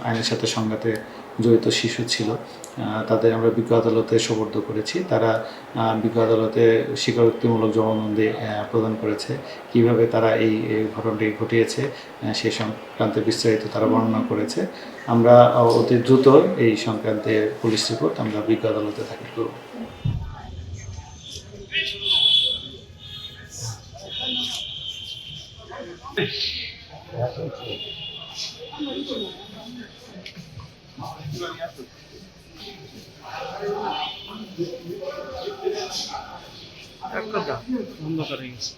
আইনের সাথে সংঘাতে জড়িত শিশু ছিল, তাদের আমরা বিজ্ঞ আদালতে সোপর্দ করেছি। তারা বিজ্ঞ আদালতে স্বীকারোক্তিমূলক জবানবন্দি প্রদান করেছে। কিভাবে তারা এই ঘটনাটি ঘটিয়েছে সেই সংক্রান্তে বিস্তারিত তারা বর্ণনা করেছে। আমরা অতি দ্রুত এই সংক্রান্তে পুলিশ রিপোর্ট আমরা বিজ্ঞ আদালতে দাখিল করব। অন্ধকার হয়ে গেছে।